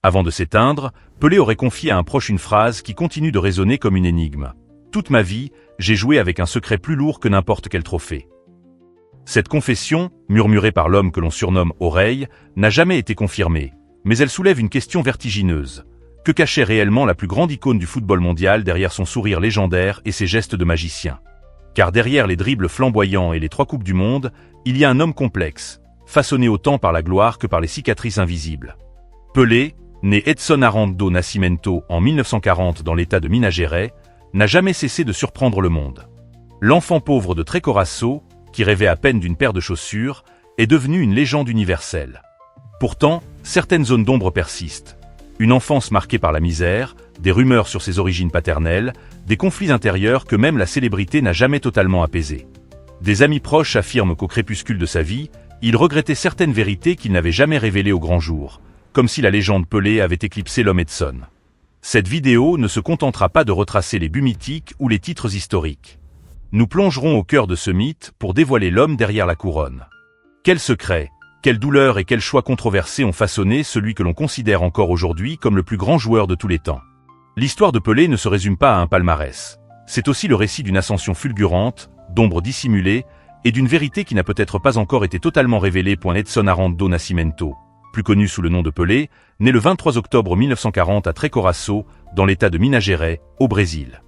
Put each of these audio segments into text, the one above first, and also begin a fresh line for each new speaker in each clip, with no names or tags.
Avant de s'éteindre, Pelé aurait confié à un proche une phrase qui continue de résonner comme une énigme. « Toute ma vie, j'ai joué avec un secret plus lourd que n'importe quel trophée. » Cette confession, murmurée par l'homme que l'on surnomme Oreille, n'a jamais été confirmée, mais elle soulève une question vertigineuse. Que cachait réellement la plus grande icône du football mondial derrière son sourire légendaire et ses gestes de magicien? Car derrière les dribbles flamboyants et les 3 coupes du monde, il y a un homme complexe, façonné autant par la gloire que par les cicatrices invisibles. Pelé, né Edson Arantes do Nascimento en 1940 dans l'état de Minas Gerais, n'a jamais cessé de surprendre le monde. L'enfant pauvre de Trecoraçao, qui rêvait à peine d'une paire de chaussures, est devenu une légende universelle. Pourtant, certaines zones d'ombre persistent. Une enfance marquée par la misère, des rumeurs sur ses origines paternelles, des conflits intérieurs que même la célébrité n'a jamais totalement apaisés. Des amis proches affirment qu'au crépuscule de sa vie, il regrettait certaines vérités qu'il n'avait jamais révélées au grand jour, comme si la légende Pelé avait éclipsé l'homme Edson. Cette vidéo ne se contentera pas de retracer les buts mythiques ou les titres historiques. Nous plongerons au cœur de ce mythe pour dévoiler l'homme derrière la couronne. Quels secrets, quelles douleurs et quels choix controversés ont façonné celui que l'on considère encore aujourd'hui comme le plus grand joueur de tous les temps. L'histoire de Pelé ne se résume pas à un palmarès. C'est aussi le récit d'une ascension fulgurante, d'ombres dissimulées, et d'une vérité qui n'a peut-être pas encore été totalement révélée. Edson Arantes do Nascimento, plus connu sous le nom de Pelé, né le 23 octobre 1940 à Trecoraçao, dans l'état de Minas Gerais, au Brésil.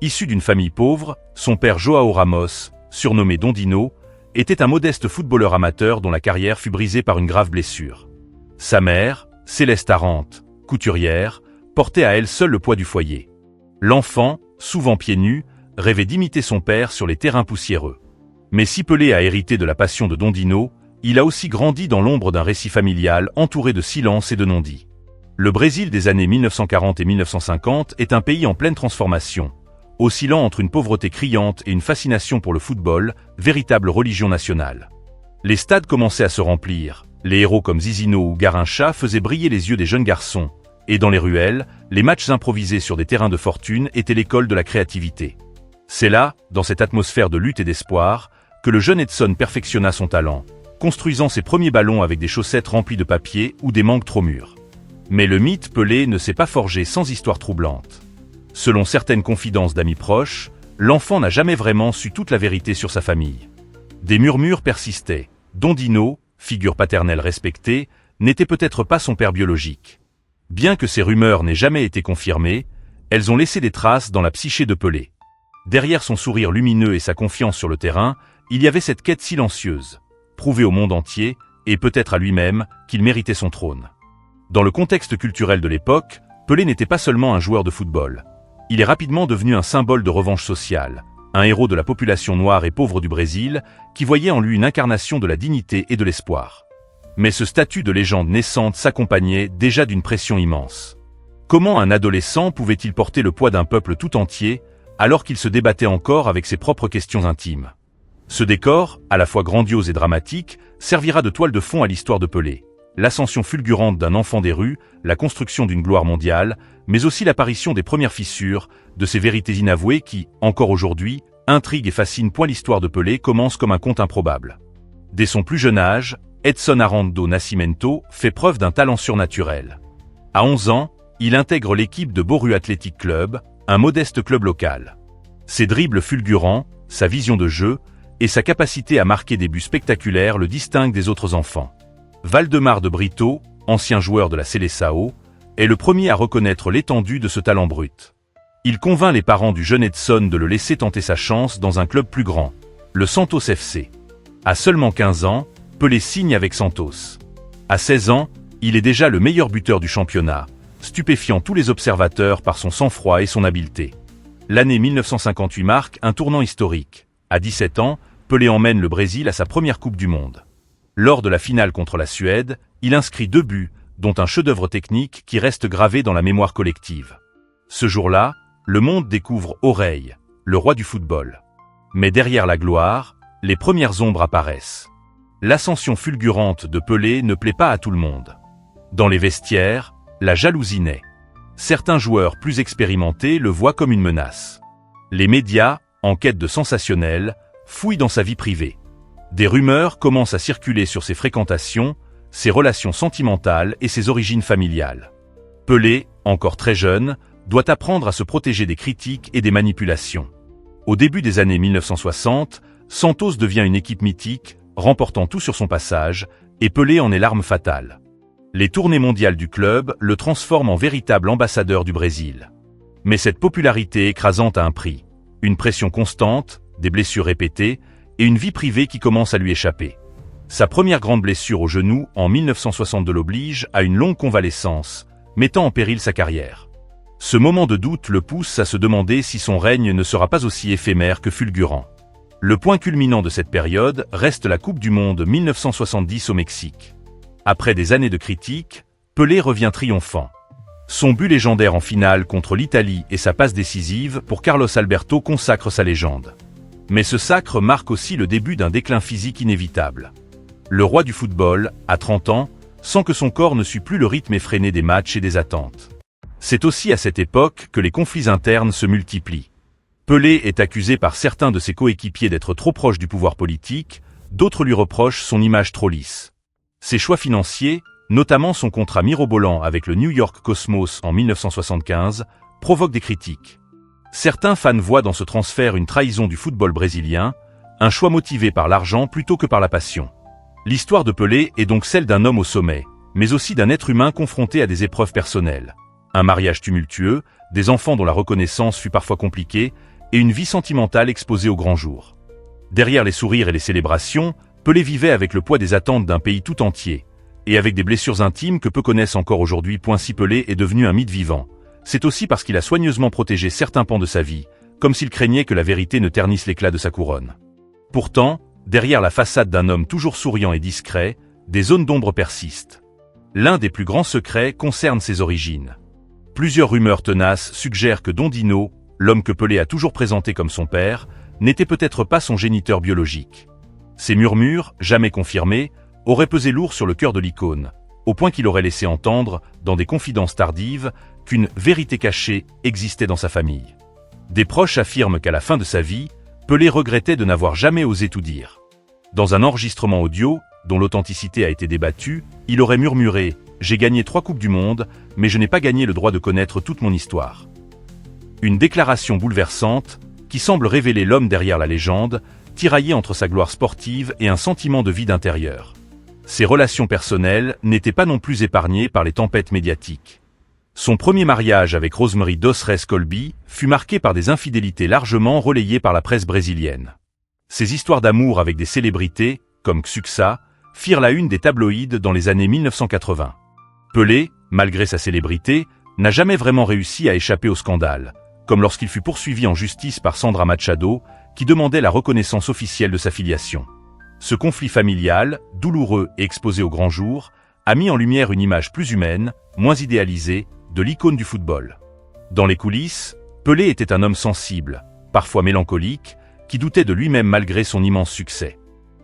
Issu d'une famille pauvre, son père João Ramos, surnommé Dondino, était un modeste footballeur amateur dont la carrière fut brisée par une grave blessure. Sa mère, Céleste Arantes, couturière, portait à elle seule le poids du foyer. L'enfant, souvent pieds nus, rêvait d'imiter son père sur les terrains poussiéreux. Mais si Pelé a hérité de la passion de Dondino, il a aussi grandi dans l'ombre d'un récit familial entouré de silence et de non-dits. Le Brésil des années 1940 et 1950 est un pays en pleine transformation, oscillant entre une pauvreté criante et une fascination pour le football, véritable religion nationale. Les stades commençaient à se remplir, les héros comme Zizinho ou Garrincha faisaient briller les yeux des jeunes garçons, et dans les ruelles, les matchs improvisés sur des terrains de fortune étaient l'école de la créativité. C'est là, dans cette atmosphère de lutte et d'espoir, que le jeune Edson perfectionna son talent, construisant ses premiers ballons avec des chaussettes remplies de papier ou des mangues trop mûres. Mais le mythe Pelé ne s'est pas forgé sans histoire troublante. Selon certaines confidences d'amis proches, l'enfant n'a jamais vraiment su toute la vérité sur sa famille. Des murmures persistaient. Dondino, figure paternelle respectée, n'était peut-être pas son père biologique. Bien que ces rumeurs n'aient jamais été confirmées, elles ont laissé des traces dans la psyché de Pelé. Derrière son sourire lumineux et sa confiance sur le terrain, il y avait cette quête silencieuse, prouver au monde entier, et peut-être à lui-même, qu'il méritait son trône. Dans le contexte culturel de l'époque, Pelé n'était pas seulement un joueur de football. Il est rapidement devenu un symbole de revanche sociale, un héros de la population noire et pauvre du Brésil, qui voyait en lui une incarnation de la dignité et de l'espoir. Mais ce statut de légende naissante s'accompagnait déjà d'une pression immense. Comment un adolescent pouvait-il porter le poids d'un peuple tout entier, alors qu'il se débattait encore avec ses propres questions intimes? Ce décor, à la fois grandiose et dramatique, servira de toile de fond à l'histoire de Pelé. L'ascension fulgurante d'un enfant des rues, la construction d'une gloire mondiale, mais aussi l'apparition des premières fissures, de ces vérités inavouées qui, encore aujourd'hui, intriguent et fascinent. L'histoire de Pelé commence comme un conte improbable. Dès son plus jeune âge, Edson Arantes do Nascimento fait preuve d'un talent surnaturel. À 11 ans, il intègre l'équipe de Bauru Athletic Club, un modeste club local. Ses dribbles fulgurants, sa vision de jeu et sa capacité à marquer des buts spectaculaires le distinguent des autres enfants. Valdemar de Brito, ancien joueur de la Seleção, est le premier à reconnaître l'étendue de ce talent brut. Il convainc les parents du jeune Edson de le laisser tenter sa chance dans un club plus grand, le Santos FC. À seulement 15 ans, Pelé signe avec Santos. À 16 ans, il est déjà le meilleur buteur du championnat, stupéfiant tous les observateurs par son sang-froid et son habileté. L'année 1958 marque un tournant historique. À 17 ans, Pelé emmène le Brésil à sa première Coupe du Monde. Lors de la finale contre la Suède, il inscrit 2 buts, dont un chef-d'œuvre technique qui reste gravé dans la mémoire collective. Ce jour-là, le monde découvre Oreille, le roi du football. Mais derrière la gloire, les premières ombres apparaissent. L'ascension fulgurante de Pelé ne plaît pas à tout le monde. Dans les vestiaires, la jalousie naît. Certains joueurs plus expérimentés le voient comme une menace. Les médias, en quête de sensationnel, fouillent dans sa vie privée. Des rumeurs commencent à circuler sur ses fréquentations, ses relations sentimentales et ses origines familiales. Pelé, encore très jeune, doit apprendre à se protéger des critiques et des manipulations. Au début des années 1960, Santos devient une équipe mythique, remportant tout sur son passage, et Pelé en est l'arme fatale. Les tournées mondiales du club le transforment en véritable ambassadeur du Brésil. Mais cette popularité écrasante a un prix. Une pression constante, des blessures répétées, et une vie privée qui commence à lui échapper. Sa première grande blessure au genou, en 1962, l'oblige à une longue convalescence, mettant en péril sa carrière. Ce moment de doute le pousse à se demander si son règne ne sera pas aussi éphémère que fulgurant. Le point culminant de cette période reste la Coupe du Monde 1970 au Mexique. Après des années de critiques, Pelé revient triomphant. Son but légendaire en finale contre l'Italie et sa passe décisive pour Carlos Alberto consacrent sa légende. Mais ce sacre marque aussi le début d'un déclin physique inévitable. Le roi du football, à 30 ans, sent que son corps ne suit plus le rythme effréné des matchs et des attentes. C'est aussi à cette époque que les conflits internes se multiplient. Pelé est accusé par certains de ses coéquipiers d'être trop proche du pouvoir politique, d'autres lui reprochent son image trop lisse. Ses choix financiers, notamment son contrat mirobolant avec le New York Cosmos en 1975, provoquent des critiques. Certains fans voient dans ce transfert une trahison du football brésilien, un choix motivé par l'argent plutôt que par la passion. L'histoire de Pelé est donc celle d'un homme au sommet, mais aussi d'un être humain confronté à des épreuves personnelles. Un mariage tumultueux, des enfants dont la reconnaissance fut parfois compliquée, et une vie sentimentale exposée au grand jour. Derrière les sourires et les célébrations, Pelé vivait avec le poids des attentes d'un pays tout entier, et avec des blessures intimes que peu connaissent encore aujourd'hui. Si Pelé est devenu un mythe vivant, c'est aussi parce qu'il a soigneusement protégé certains pans de sa vie, comme s'il craignait que la vérité ne ternisse l'éclat de sa couronne. Pourtant, derrière la façade d'un homme toujours souriant et discret, des zones d'ombre persistent. L'un des plus grands secrets concerne ses origines. Plusieurs rumeurs tenaces suggèrent que Don Dino, l'homme que Pelé a toujours présenté comme son père, n'était peut-être pas son géniteur biologique. Ces murmures, jamais confirmés, auraient pesé lourd sur le cœur de l'icône, au point qu'il aurait laissé entendre, dans des confidences tardives, qu'une vérité cachée existait dans sa famille. Des proches affirment qu'à la fin de sa vie, Pelé regrettait de n'avoir jamais osé tout dire. Dans un enregistrement audio, dont l'authenticité a été débattue, il aurait murmuré « J'ai gagné 3 Coupes du Monde, mais je n'ai pas gagné le droit de connaître toute mon histoire ». Une déclaration bouleversante, qui semble révéler l'homme derrière la légende, tiraillé entre sa gloire sportive et un sentiment de vide intérieur. Ses relations personnelles n'étaient pas non plus épargnées par les tempêtes médiatiques. Son premier mariage avec Rosemary dos Reis Colby fut marqué par des infidélités largement relayées par la presse brésilienne. Ses histoires d'amour avec des célébrités, comme Xuxa, firent la une des tabloïds dans les années 1980. Pelé, malgré sa célébrité, n'a jamais vraiment réussi à échapper au scandale, comme lorsqu'il fut poursuivi en justice par Sandra Machado, qui demandait la reconnaissance officielle de sa filiation. Ce conflit familial, douloureux et exposé au grand jour, a mis en lumière une image plus humaine, moins idéalisée, de l'icône du football. Dans les coulisses, Pelé était un homme sensible, parfois mélancolique, qui doutait de lui-même malgré son immense succès.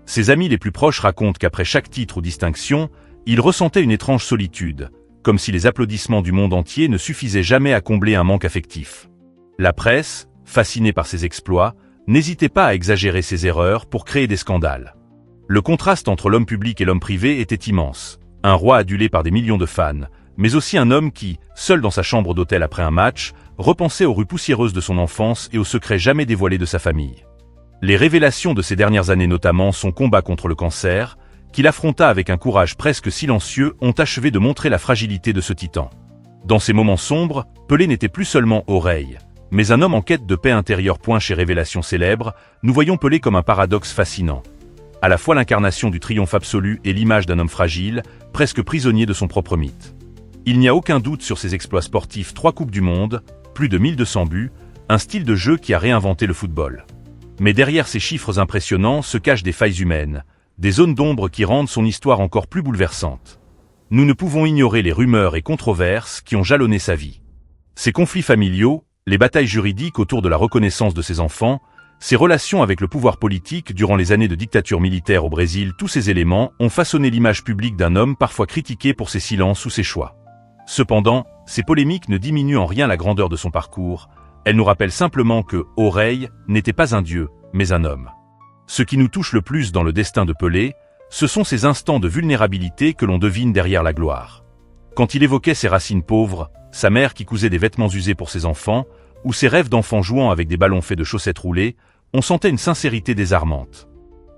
Ses amis les plus proches racontent qu'après chaque titre ou distinction, il ressentait une étrange solitude, comme si les applaudissements du monde entier ne suffisaient jamais à combler un manque affectif. La presse, fascinée par ses exploits, n'hésitait pas à exagérer ses erreurs pour créer des scandales. Le contraste entre l'homme public et l'homme privé était immense. Un roi adulé par des millions de fans, mais aussi un homme qui, seul dans sa chambre d'hôtel après un match, repensait aux rues poussiéreuses de son enfance et aux secrets jamais dévoilés de sa famille. Les révélations de ces dernières années, notamment son combat contre le cancer, qu'il affronta avec un courage presque silencieux, ont achevé de montrer la fragilité de ce titan. Dans ces moments sombres, Pelé n'était plus seulement oreille, mais un homme en quête de paix intérieure. Chez Révélation célèbre, nous voyons Pelé comme un paradoxe fascinant. À la fois l'incarnation du triomphe absolu et l'image d'un homme fragile, presque prisonnier de son propre mythe. Il n'y a aucun doute sur ses exploits sportifs: 3 Coupes du Monde, plus de 1200 buts, un style de jeu qui a réinventé le football. Mais derrière ces chiffres impressionnants se cachent des failles humaines, des zones d'ombre qui rendent son histoire encore plus bouleversante. Nous ne pouvons ignorer les rumeurs et controverses qui ont jalonné sa vie. Ses conflits familiaux, les batailles juridiques autour de la reconnaissance de ses enfants, ses relations avec le pouvoir politique durant les années de dictature militaire au Brésil, tous ces éléments ont façonné l'image publique d'un homme parfois critiqué pour ses silences ou ses choix. Cependant, ces polémiques ne diminuent en rien la grandeur de son parcours, elles nous rappellent simplement que Oreille n'était pas un dieu, mais un homme. Ce qui nous touche le plus dans le destin de Pelé, ce sont ces instants de vulnérabilité que l'on devine derrière la gloire. Quand il évoquait ses racines pauvres, sa mère qui cousait des vêtements usés pour ses enfants, ou ses rêves d'enfant jouant avec des ballons faits de chaussettes roulées, on sentait une sincérité désarmante.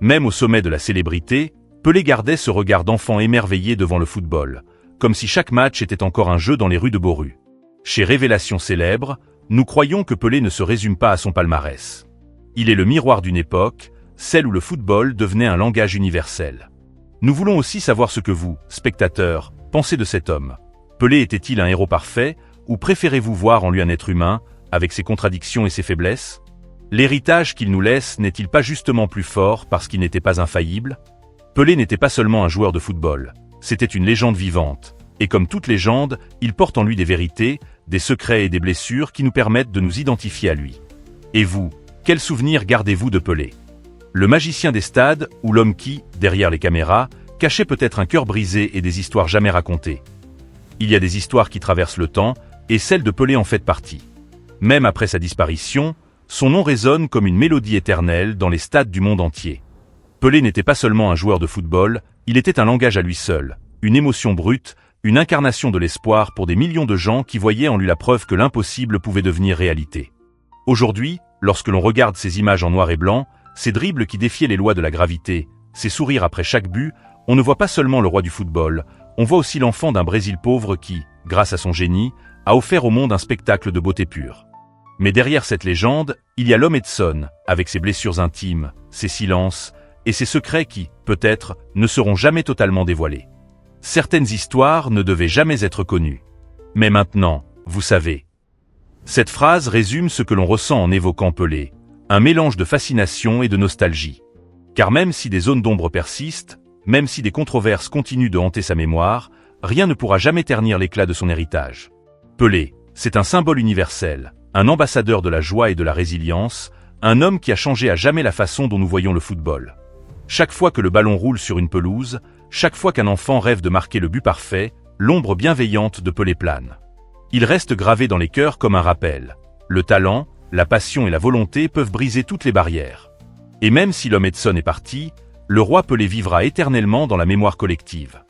Même au sommet de la célébrité, Pelé gardait ce regard d'enfant émerveillé devant le football, comme si chaque match était encore un jeu dans les rues de Boru. Chez Révélation Célèbre, nous croyons que Pelé ne se résume pas à son palmarès. Il est le miroir d'une époque, celle où le football devenait un langage universel. Nous voulons aussi savoir ce que vous, spectateurs, pensez de cet homme. Pelé était-il un héros parfait, ou préférez-vous voir en lui un être humain, avec ses contradictions et ses faiblesses? L'héritage qu'il nous laisse n'est-il pas justement plus fort parce qu'il n'était pas infaillible? Pelé n'était pas seulement un joueur de football, c'était une légende vivante, et comme toute légende, il porte en lui des vérités, des secrets et des blessures qui nous permettent de nous identifier à lui. Et vous, quel souvenir gardez-vous de Pelé? Le magicien des stades, ou l'homme qui, derrière les caméras, cachait peut-être un cœur brisé et des histoires jamais racontées. Il y a des histoires qui traversent le temps, et celle de Pelé en fait partie. Même après sa disparition, son nom résonne comme une mélodie éternelle dans les stades du monde entier. Pelé n'était pas seulement un joueur de football, il était un langage à lui seul, une émotion brute, une incarnation de l'espoir pour des millions de gens qui voyaient en lui la preuve que l'impossible pouvait devenir réalité. Aujourd'hui, lorsque l'on regarde ces images en noir et blanc, ces dribbles qui défiaient les lois de la gravité, ces sourires après chaque but, on ne voit pas seulement le roi du football, on voit aussi l'enfant d'un Brésil pauvre qui, grâce à son génie, a offert au monde un spectacle de beauté pure. Mais derrière cette légende, il y a l'homme Edson, avec ses blessures intimes, ses silences, et ses secrets qui, peut-être, ne seront jamais totalement dévoilés. Certaines histoires ne devaient jamais être connues. Mais maintenant, vous savez. Cette phrase résume ce que l'on ressent en évoquant Pelé, un mélange de fascination et de nostalgie. Car même si des zones d'ombre persistent, même si des controverses continuent de hanter sa mémoire, rien ne pourra jamais ternir l'éclat de son héritage. Pelé, c'est un symbole universel, un ambassadeur de la joie et de la résilience, un homme qui a changé à jamais la façon dont nous voyons le football. Chaque fois que le ballon roule sur une pelouse, chaque fois qu'un enfant rêve de marquer le but parfait, l'ombre bienveillante de Pelé plane. Il reste gravé dans les cœurs comme un rappel. Le talent, la passion et la volonté peuvent briser toutes les barrières. Et même si l'homme Edson est parti, le roi Pelé vivra éternellement dans la mémoire collective.